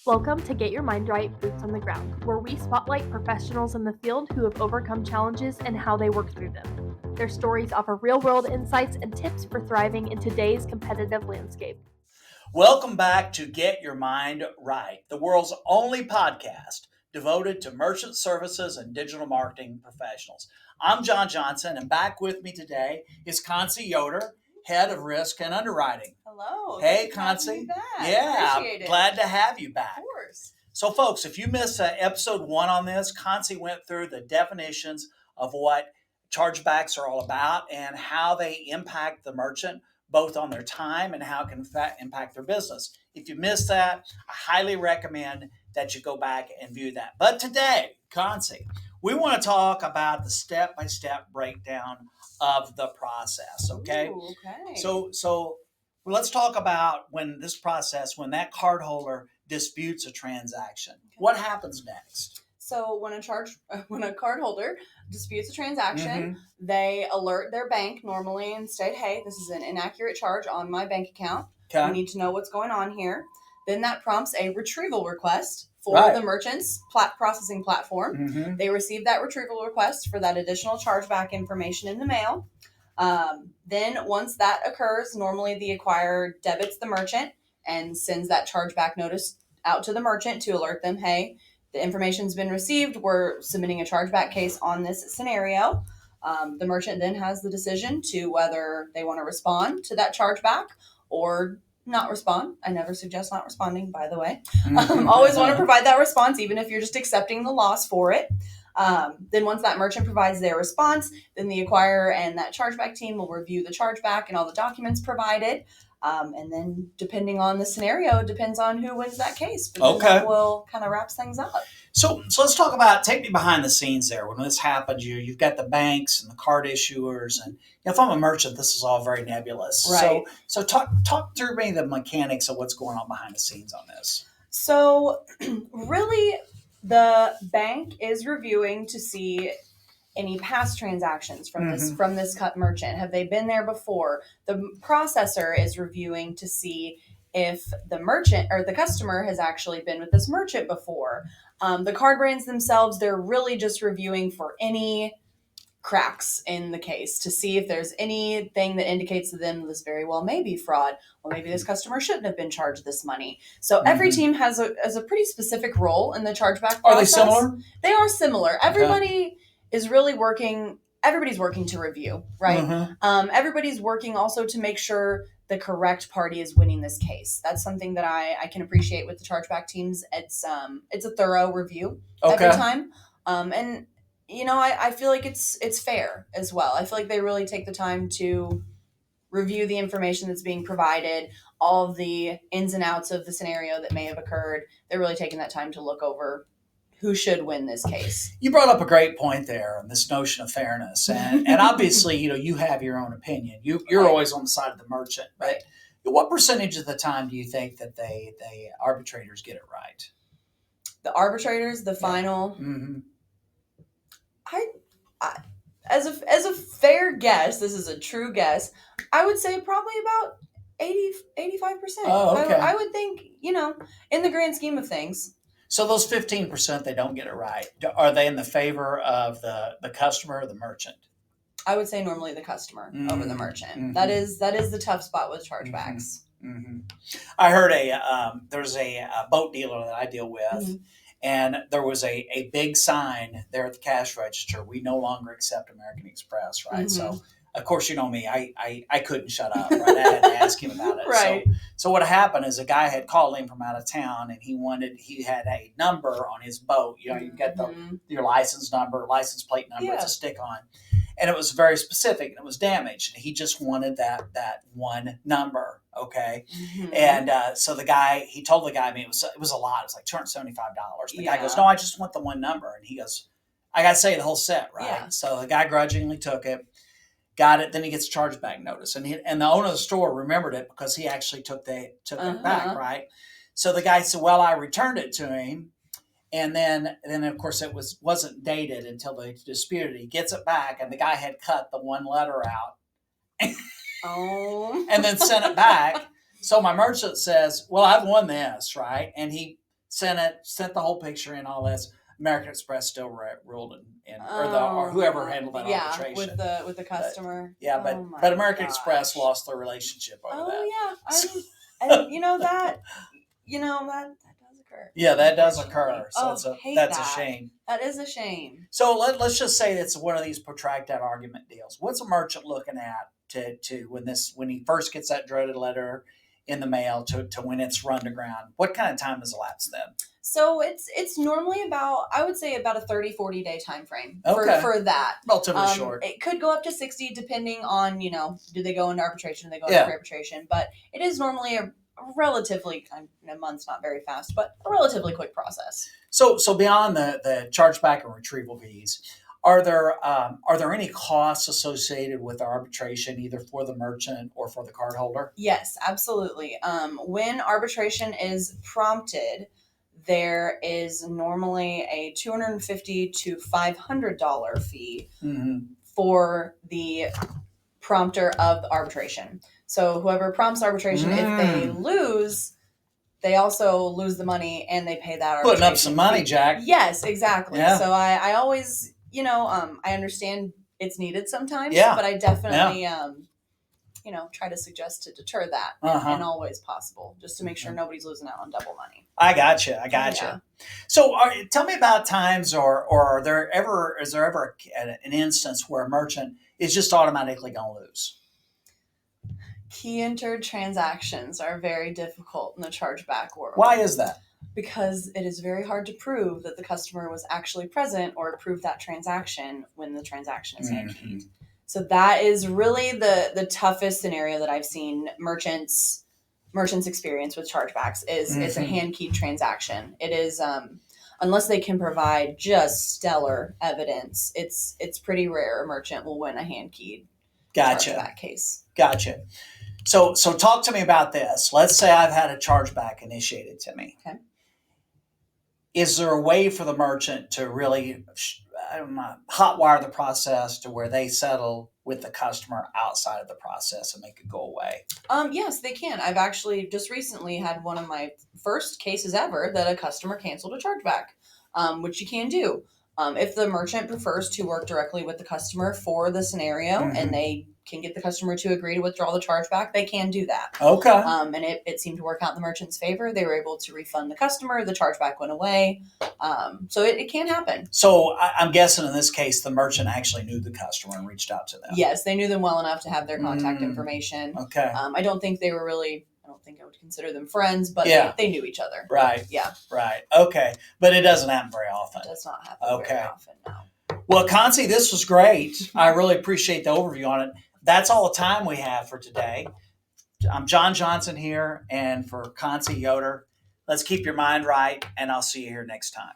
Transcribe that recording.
Welcome to Get Your Mind Right, Boots on the Ground, where we spotlight professionals in the field who have overcome challenges and how they work through them. Their stories offer real-world insights and tips for thriving in today's competitive landscape. Welcome back to Get Your Mind Right, the world's only podcast devoted to merchant services and digital marketing professionals. I'm John Johnson, and back with me today is Conci Yoder, Head of Risk and Underwriting. Hello. Hey, Conci. Yeah, Appreciate it. Glad to have you back. Of course. So, folks, if you missed episode 1 on this, Conci went through the definitions of what chargebacks are all about and how they impact the merchant, both on their time and how it can impact their business. If you missed that, I highly recommend that you go back and view that. But today, Conci, we want to talk about the step-by-step breakdown of the process, okay? Ooh, okay. So let's talk about when that cardholder disputes a transaction. Okay. What happens next? So when a cardholder disputes a transaction, they alert their bank normally and state, hey, this is an inaccurate charge on my bank account. Okay. We need to know what's going on here. Then that prompts a retrieval request for the merchant's processing platform. They receive that retrieval request for that additional chargeback information in the mail. Then once that occurs, normally the acquirer debits the merchant and sends that chargeback notice out to the merchant to alert them, hey, the information's been received. We're submitting a chargeback case on this scenario. The merchant then has the decision to whether they want to respond to that chargeback or not respond. I never suggest not responding, by the way. Always want to provide that response, even if you're just accepting the loss for it. Then once that merchant provides their response, then the acquirer and that chargeback team will review the chargeback and all the documents provided. And then depending on the scenario, it depends on who wins that case. But that will kind of wraps things up. So let's talk take me behind the scenes there. When this happens, you've got the banks and the card issuers. And if I'm a merchant, this is all very nebulous. Right. So talk through me the mechanics of what's going on behind the scenes on this. So really, the bank is reviewing to see any past transactions from this cut merchant. Have they been there before? The processor is reviewing to see if the merchant or the customer has actually been with this merchant before. The card brands themselves, they're really just reviewing for any cracks in the case to see if there's anything that indicates to them this very well may be fraud, or maybe this customer shouldn't have been charged this money. So every team has a pretty specific role in the chargeback process. Are they similar? They are similar. Everybody is really working. Everybody's working to review, right? Everybody's working also to make sure the correct party is winning this case. That's something that I can appreciate with the chargeback teams. It's a thorough review every time. And I feel like it's fair as well. I feel like they really take the time to review the information that's being provided, all of the ins and outs of the scenario that may have occurred. They're really taking that time to look over who should win this case. You brought up a great point there on this notion of fairness. And obviously, you have your own opinion. You're always on the side of the merchant. But what percentage of the time do you think that they arbitrators get it right? The arbitrators, the final... I as a fair guess, this is a true guess, I would say probably about 85%. Oh, okay. I would think, in the grand scheme of things. So those 15% they don't get it right, are they in the favor of the customer or the merchant? I would say normally the customer over the merchant. That is the tough spot with chargebacks. I heard there's a boat dealer that I deal with. And there was a big sign there at the cash register. We no longer accept American Express, right? So, of course, you know me. I couldn't shut up, right? I had to ask him about it. Right. So what happened is a guy had called him from out of town, and he had a number on his boat. You get your license plate number to stick on. And it was very specific, and it was damaged. And he just wanted that one number, okay? And so the guy, he told the guy, it was a lot. It was like $275. The guy goes, no, I just want the one number. And he goes, I got to say the whole set, right? Yeah. So the guy grudgingly took it, got it. Then he gets a chargeback notice. And the owner of the store remembered it because he actually took it back, right? So the guy said, well, I returned it to him. And then of course it wasn't dated until they disputed it. He gets it back, and the guy had cut the one letter out, and then sent it back. So my merchant says, "Well, I've won this, right?" And he sent the whole picture in, all this. American Express still ruled or whoever handled that arbitration with the customer. But American Express lost their relationship over that. And that does occur. Yeah, that does occur. So that's a shame. That is a shame. So let's just say it's one of these protracted argument deals. What's a merchant looking at to when he first gets that dreaded letter in the mail to when it's run to ground? What kind of time has elapsed then? So it's normally about, I would say, about a 30-40 day time frame for that. Relatively short. It could go up to 60 depending on, do they go into arbitration, do they go into pre-arbitration, but it is normally a relatively, a month's not very fast, but a relatively quick process. So beyond the chargeback and retrieval fees, are there any costs associated with arbitration, either for the merchant or for the cardholder? Yes, absolutely. When arbitration is prompted, there is normally a $250 to $500 fee for the prompter of the arbitration. So whoever prompts arbitration, if they lose, they also lose the money and they pay that arbitration putting up some money, fee. Jack. Yes, exactly. Yeah. So I always, I understand it's needed sometimes, but I definitely, try to suggest to deter that and always possible, just to make sure nobody's losing out on double money. I gotcha. Yeah. So tell me about times or is there ever an instance where a merchant is just automatically going to lose? Key entered transactions are very difficult in the chargeback world. Why is that? Because it is very hard to prove that the customer was actually present or approve that transaction when the transaction is hand-keyed. So that is really the toughest scenario that I've seen merchants experience with chargebacks is it's a hand-keyed transaction. It is unless they can provide just stellar evidence, it's pretty rare a merchant will win a hand-keyed chargeback case. Gotcha. So talk to me about this. Let's say I've had a chargeback initiated to me. Okay. Is there a way for the merchant to really hotwire the process to where they settle with the customer outside of the process and make it go away? Yes, they can. I've actually just recently had one of my first cases ever that a customer canceled a chargeback, which you can do. If the merchant prefers to work directly with the customer for the scenario and they can get the customer to agree to withdraw the chargeback, they can do that. Okay. And it seemed to work out in the merchant's favor. They were able to refund the customer. The chargeback went away. So it can happen. So I'm guessing in this case, the merchant actually knew the customer and reached out to them. Yes, they knew them well enough to have their contact information. Okay. I don't think they were really... I don't think I would consider them friends, but they knew each other. Right. Yeah. Right. Okay. But it doesn't happen very often. It does not happen very often, no. Well, Conci, this was great. I really appreciate the overview on it. That's all the time we have for today. I'm John Johnson here, and for Conci Yoder, let's keep your mind right, and I'll see you here next time.